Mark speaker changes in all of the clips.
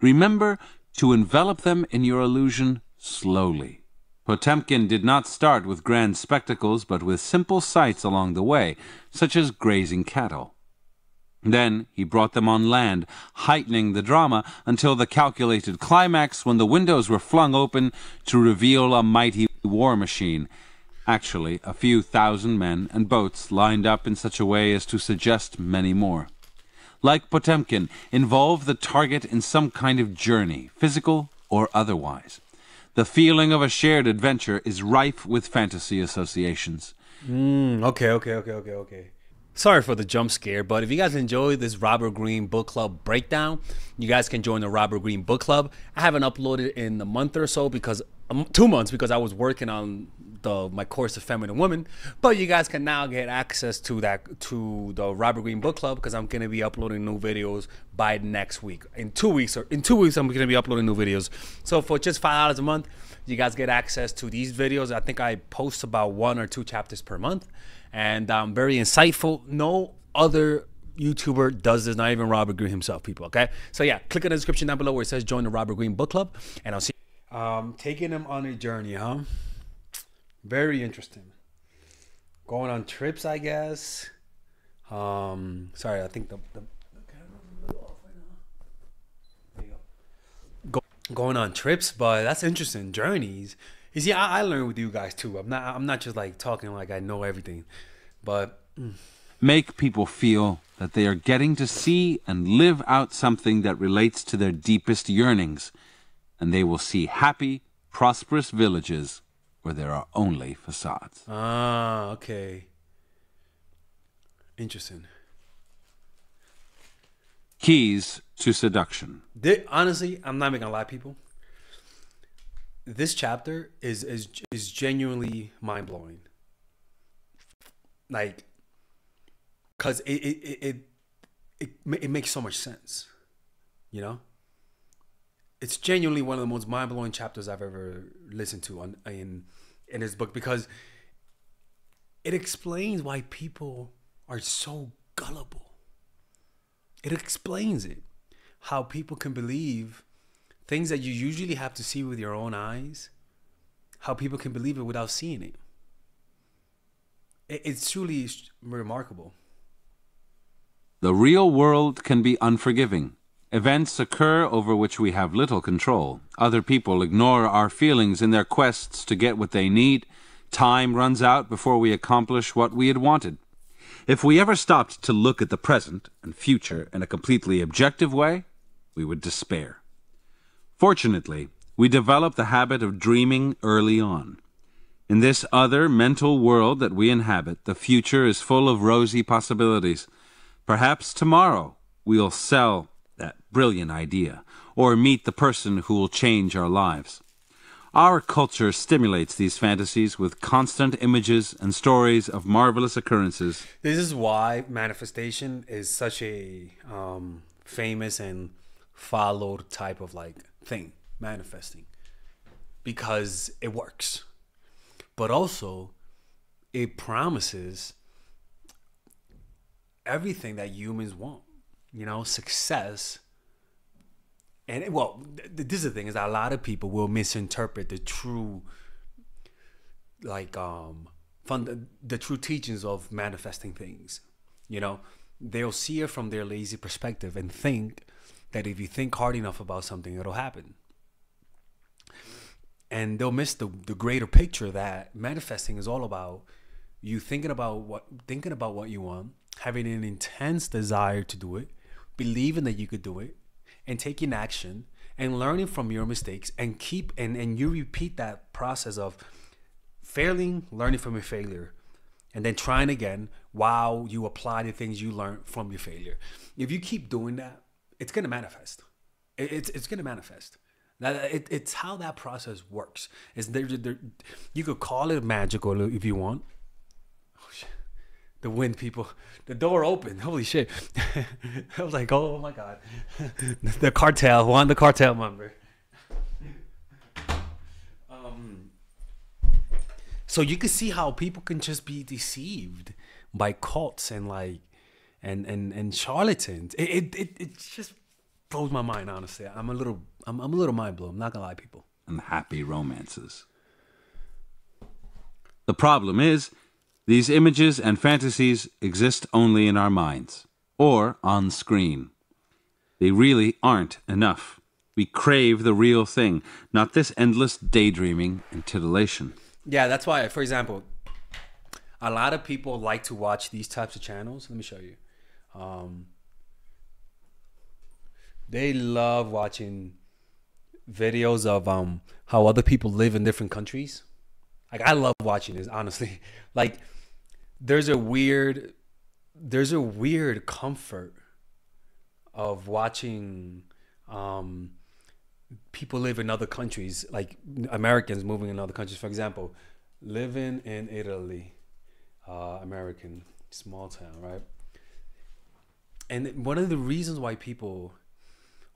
Speaker 1: Remember to envelop them in your illusion slowly. Potemkin did not start with grand spectacles, but with simple sights along the way, such as grazing cattle. Then he brought them on land, heightening the drama until the calculated climax when the windows were flung open to reveal a mighty war machine. Actually, a few thousand men and boats lined up in such a way as to suggest many more. Like Potemkin, involve the target in some kind of journey, physical or otherwise. The feeling of a shared adventure is rife with fantasy associations.
Speaker 2: Okay. Sorry for the jump scare, but if you guys enjoyed this Robert Greene book club breakdown, you guys can join the Robert Greene book club. I haven't uploaded in a month or so because 2 months because I was working on my course of feminine women, but you guys can now get access to the Robert Greene book club because I'm going to be uploading new videos by next week. In 2 weeks I'm going to be uploading new videos. So for just $5 a month, you guys get access to these videos. I think I post about 1 or 2 chapters per month, and very insightful. No other YouTuber does this, not even Robert Greene himself, people. Okay, so yeah, click in the description down below where it says join the Robert Greene book club, and I'll see taking him on a journey, huh? Very interesting. Going on trips, I guess. Sorry, I think the going on trips, but that's interesting. Journeys. You see, I learn with you guys too. I'm not just like talking like I know everything, but
Speaker 1: Make people feel that they are getting to see and live out something that relates to their deepest yearnings, and they will see happy, prosperous villages where there are only facades.
Speaker 2: Ah, okay. Interesting.
Speaker 1: Keys to seduction.
Speaker 2: Honestly, I'm not even gonna lie, people. This chapter is genuinely mind blowing. Like, cause it makes so much sense, you know. It's genuinely one of the most mind blowing chapters I've ever listened to in this book, because it explains why people are so gullible. It explains it, how people can believe things that you usually have to see with your own eyes, how people can believe it without seeing it. It's truly remarkable.
Speaker 1: The real world can be unforgiving. Events occur over which we have little control. Other people ignore our feelings in their quests to get what they need. Time runs out before we accomplish what we had wanted. If we ever stopped to look at the present and future in a completely objective way, we would despair. Fortunately, we develop the habit of dreaming early on. In this other mental world that we inhabit, the future is full of rosy possibilities. Perhaps tomorrow we'll sell that brilliant idea, or meet the person who will change our lives. Our culture stimulates these fantasies with constant images and stories of marvelous occurrences.
Speaker 2: This is why manifestation is such a famous and followed type of like thing, manifesting, because it works, but also it promises everything that humans want, you know, success. And well, this is the thing, is that a lot of people will misinterpret the true, like, the true teachings of manifesting things. You know, they'll see it from their lazy perspective and think that if you think hard enough about something, it'll happen. And they'll miss the greater picture that manifesting is all about you thinking about what you want, having an intense desire to do it, believing that you could do it, and taking action and learning from your mistakes, and you repeat that process of failing, learning from your failure, and then trying again while you apply the things you learned from your failure. If you keep doing that, it's going to manifest. It's going to manifest. It's how that process works. You could call it magical if you want. Oh, shit. The wind, people. The door opened. Holy shit. I was like, oh my God. The cartel. The cartel member. So you can see how people can just be deceived by cults and like and charlatans. It's just blows my mind, honestly. I'm a little mind blown. I'm not gonna lie, people.
Speaker 1: And happy romances. The problem is, these images and fantasies exist only in our minds, or on screen. They really aren't enough. We crave the real thing, not this endless daydreaming and titillation.
Speaker 2: Yeah, that's why, for example, a lot of people like to watch these types of channels. Let me show you. They love watching videos of how other people live in different countries. Like, I love watching this, honestly. Like, there's a weird comfort of watching people live in other countries, like Americans moving in other countries. For example, living in Italy, American, small town, right? And one of the reasons why people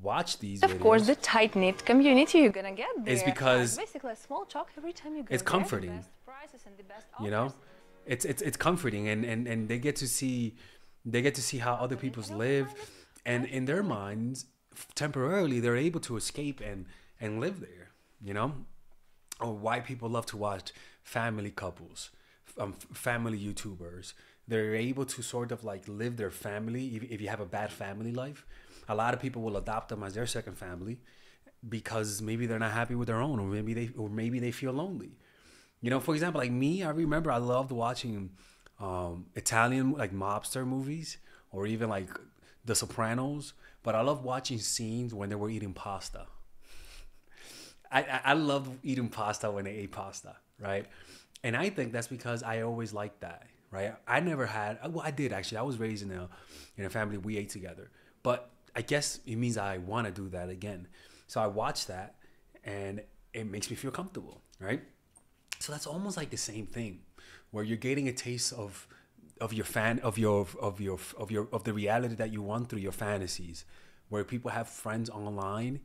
Speaker 2: watch these videos,
Speaker 3: of course, the tight-knit community you're gonna get there
Speaker 2: is because
Speaker 3: basically a small talk every time you go
Speaker 2: it's
Speaker 3: there,
Speaker 2: comforting.
Speaker 3: the best prices and the best
Speaker 2: You know,
Speaker 3: offers.
Speaker 2: it's comforting, and they get to see how other people's live, and in their minds, temporarily they're able to escape and live there. You know, or why people love to watch family couples, family YouTubers. They're able to sort of like live their family. If you have a bad family life, a lot of people will adopt them as their second family because maybe they're not happy with their own, or maybe they feel lonely. You know, for example, like me, I remember I loved watching Italian like mobster movies, or even like The Sopranos. But I love watching scenes when they were eating pasta. I love eating pasta when they ate pasta, right? And I think that's because I always liked that, right? I never had, well, I did actually. I was raised in a family, we ate together. But I guess it means I want to do that again. So I watch that and it makes me feel comfortable, right? So that's almost like the same thing, where you're getting a taste of the reality that you want through your fantasies, where people have friends online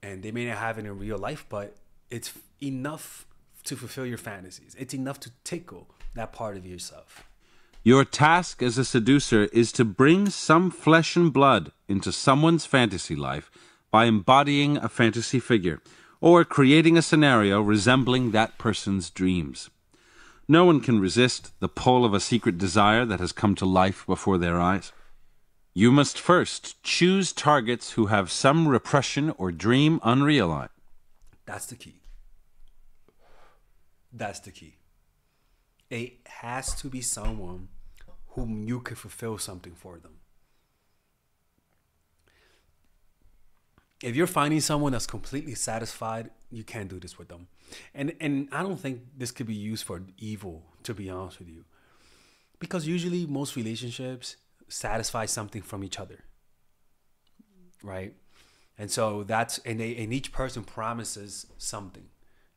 Speaker 2: and they may not have it in real life, but it's enough to fulfill your fantasies. It's enough to tickle that part of yourself.
Speaker 1: Your task as a seducer is to bring some flesh and blood into someone's fantasy life by embodying a fantasy figure or creating a scenario resembling that person's dreams. No one can resist the pull of a secret desire that has come to life before their eyes. You must first choose targets who have some repression or dream unrealized.
Speaker 2: That's the key. That's the key. It has to be someone whom you can fulfill something for them. If you're finding someone that's completely satisfied, you can't do this with them. And I don't think this could be used for evil, to be honest with you. Because usually most relationships satisfy something from each other. Right? And so and each person promises something.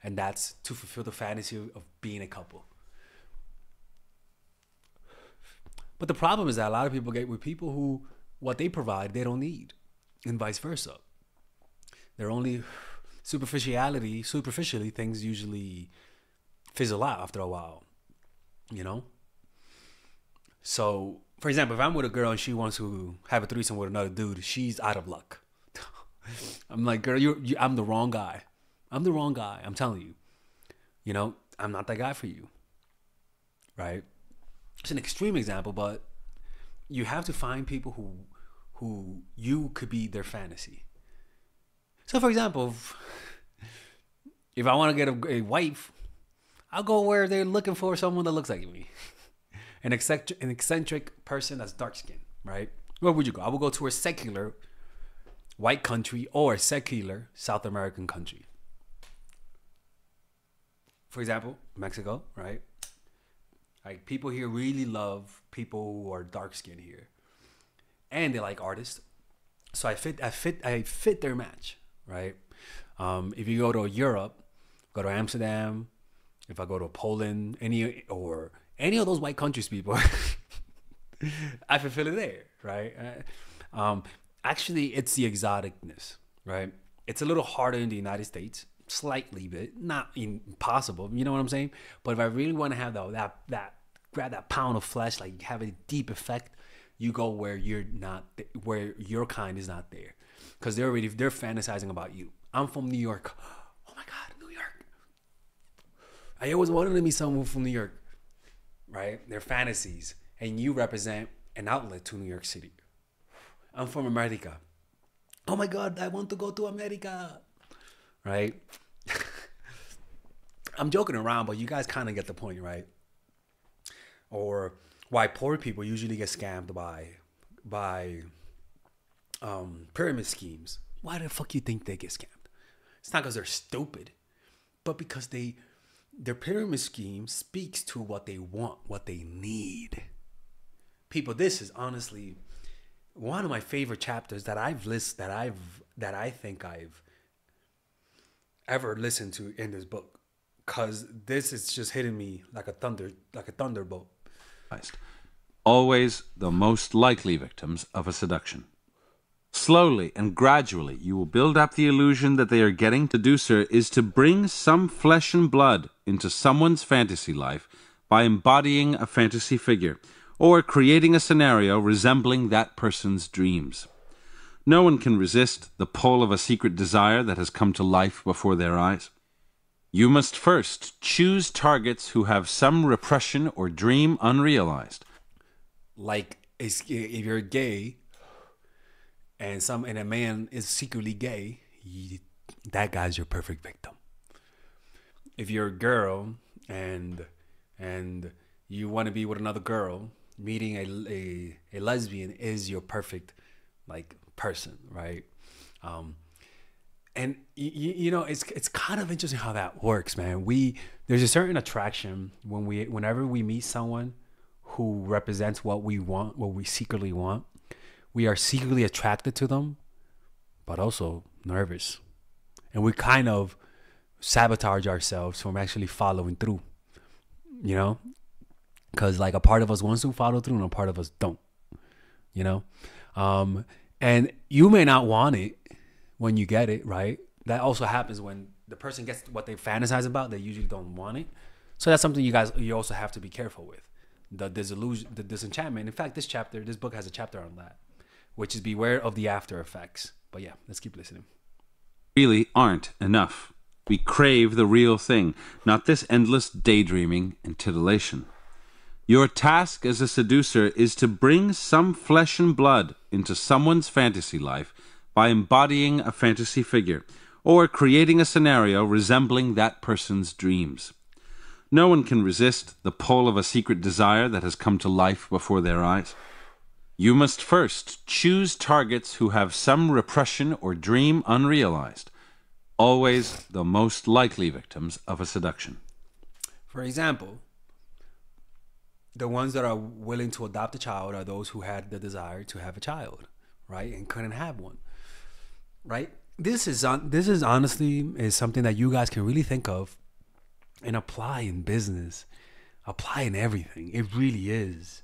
Speaker 2: And that's to fulfill the fantasy of being a couple. But the problem is that a lot of people get with people who, what they provide, they don't need. And vice versa. They're only superficially, things usually fizzle out after a while. You know? So, for example, if I'm with a girl and she wants to have a threesome with another dude, she's out of luck. I'm like, girl, I'm the wrong guy. I'm the wrong guy. I'm telling you. You know, I'm not that guy for you. Right? It's an extreme example, but you have to find people who you could be their fantasy. So, for example, if I want to get a wife, I'll go where they're looking for someone that looks like me. An eccentric person that's dark skinned, right? Where would you go? I would go to a secular white country or a secular South American country. For example, Mexico, right? Like, people here really love people who are dark skinned here, and they like artists. So I fit their match, right? If you go to Europe, go to Amsterdam. If I go to Poland, any of those white countries, people, I fulfill it there, right? Actually, it's the exoticness, right? It's a little harder in the United States, slightly bit, not impossible. You know what I'm saying? But if I really want to have that grab that pound of flesh, like have a deep effect, you go where you're not, where your kind is not there. because they're fantasizing about you. I'm from New York. Oh my God, New York. I always wanted to meet someone from New York, right? They're fantasies, and you represent an outlet to New York City. I'm from America. Oh my God, I want to go to America, right? I'm joking around, but you guys kind of get the point, right? Or why poor people usually get scammed by pyramid schemes. Why the fuck you think they get scammed? It's not because they're stupid, but because their pyramid scheme speaks to what they want, what they need. People, this is honestly one of my favorite chapters that I think I've ever listened to in this book, because this is just hitting me like a thunderbolt.
Speaker 1: Always the most likely victims of a seduction. Slowly and gradually, you will build up the illusion that they are getting. To do so is to bring some flesh and blood into someone's fantasy life by embodying a fantasy figure or creating a scenario resembling that person's dreams. No one can resist the pull of a secret desire that has come to life before their eyes. You must first choose targets who have some repression or dream unrealized.
Speaker 2: Like if you're gay and a man is secretly gay, that guy's your perfect victim. If you're a girl and you want to be with another girl, meeting a lesbian is your perfect person, right? And you know, it's kind of interesting how that works, man. There's a certain attraction whenever we meet someone who represents what we want, what we secretly want. We are secretly attracted to them, but also nervous, and we kind of sabotage ourselves from actually following through. You know, because like a part of us wants to follow through and a part of us don't. You know, and you may not want it when you get it, right? That also happens when the person gets what they fantasize about. They usually don't want it. So that's something you also have to be careful with. The disillusion, the disenchantment. In fact, this book has a chapter on that, which is beware of the after effects. But yeah, let's keep listening.
Speaker 1: Really aren't enough. We crave the real thing, not this endless daydreaming and titillation. Your task as a seducer is to bring some flesh and blood into someone's fantasy life by embodying a fantasy figure or creating a scenario resembling that person's dreams. No one can resist the pull of a secret desire that has come to life before their eyes. You must first choose targets who have some repression or dream unrealized. Always the most likely victims of a seduction.
Speaker 2: For example, the ones that are willing to adopt a child are those who had the desire to have a child, right? And couldn't have one, right? This is honestly something that you guys can really think of and apply in business, apply in everything. It really is.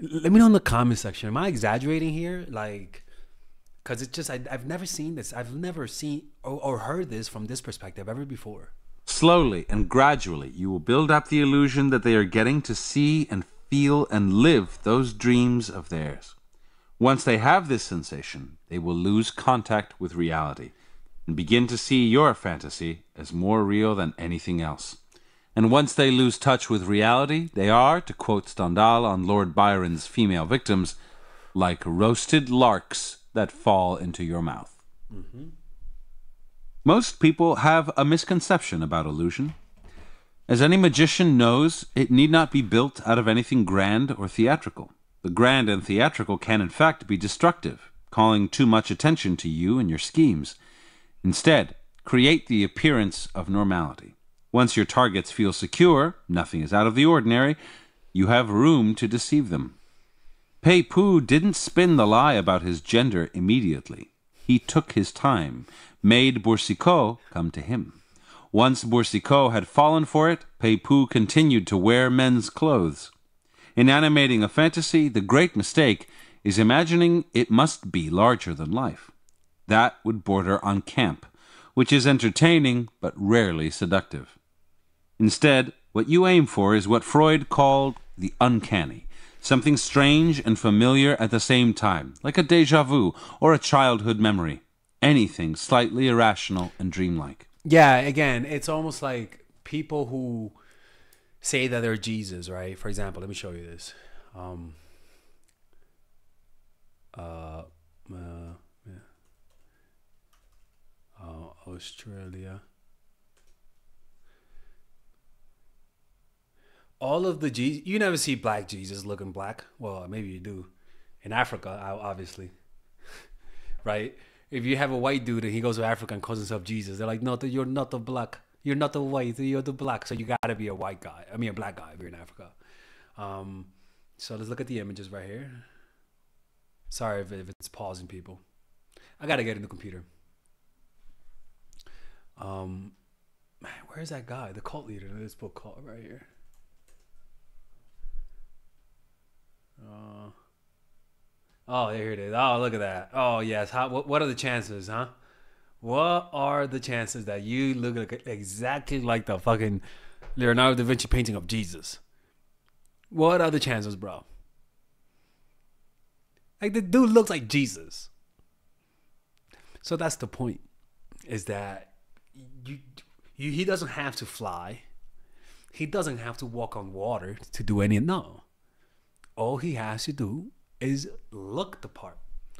Speaker 2: Let me know in the comment section. Am I exaggerating here? Because it's just, I've never seen this. I've never seen or heard this from this perspective ever before.
Speaker 1: Slowly and gradually, you will build up the illusion that they are getting to see and feel and live those dreams of theirs. Once they have this sensation, they will lose contact with reality and begin to see your fantasy as more real than anything else. And once they lose touch with reality, they are, to quote Stendhal on Lord Byron's female victims, like roasted larks that fall into your mouth. Mm-hmm. Most people have a misconception about illusion. As any magician knows, it need not be built out of anything grand or theatrical. The grand and theatrical can in fact be destructive, calling too much attention to you and your schemes. Instead, create the appearance of normality. Once your targets feel secure, nothing is out of the ordinary, you have room to deceive them. Pei-Pu didn't spin the lie about his gender immediately. He took his time, made Boursicot come to him. Once Boursicot had fallen for it, Pei-Pu continued to wear men's clothes. In animating a fantasy, the great mistake is imagining it must be larger than life. That would border on camp, which is entertaining but rarely seductive. Instead, what you aim for is what Freud called the uncanny, Something strange and familiar at the same time, like a déjà vu or a childhood memory. Anything slightly irrational and dreamlike.
Speaker 2: Yeah, again, it's almost like people who say that they're Jesus, right? For example, let me show you this. Australia. All of the Jesus, you never see black Jesus looking black. Well, maybe you do. In Africa, obviously. Right? If you have a white dude and he goes to Africa and calls himself Jesus, they're like, no, you're not the black. You're not the white. You're the black. So you got to be a white guy. I mean, a black guy if you're in Africa. So let's look at the images right here. Sorry if it's pausing, people. I got to get in the computer. Man, where's that guy? The cult leader in this book called right here. Oh, here it is. Oh, look at that. Oh, yes. What are the chances, huh? What are the chances that you look exactly like the fucking Leonardo da Vinci painting of Jesus? What are the chances, bro? Like, the dude looks like Jesus. So that's the point, is that he doesn't have to fly. He doesn't have to walk on water to do any. No. All he has to do is look the part.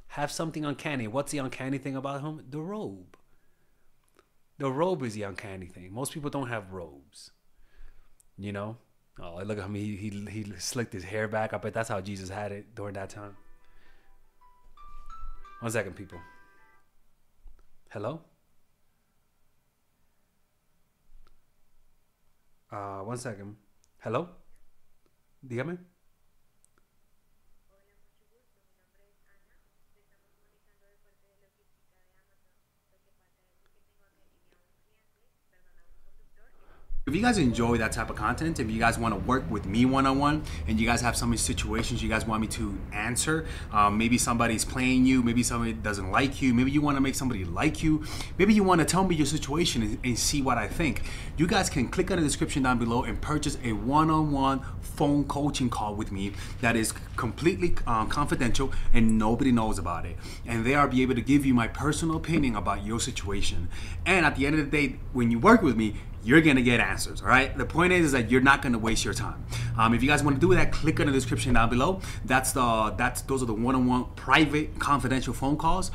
Speaker 2: Have something uncanny. What's the uncanny thing about him? The robe. The robe is the uncanny thing. Most people don't have robes. You know? Oh, look at him. He slicked his hair back. I bet that's how Jesus had it during that time. 1 second, people. Hello? 1 second. Hello? Dígame. If you guys enjoy that type of content, if you guys want to work with me one-on-one, and you guys have some situations you guys want me to answer, maybe somebody's playing you, maybe somebody doesn't like you, maybe you want to make somebody like you, maybe you want to tell me your situation and see what I think, you guys can click on the description down below and purchase a one-on-one phone coaching call with me that is completely confidential and nobody knows about it. And there I'll be able to give you my personal opinion about your situation. And at the end of the day, when you work with me, you're gonna get answers, all right? The point is that you're not gonna waste your time. If you guys want to do that, click on the description down below. Those are the one-on-one private confidential phone calls.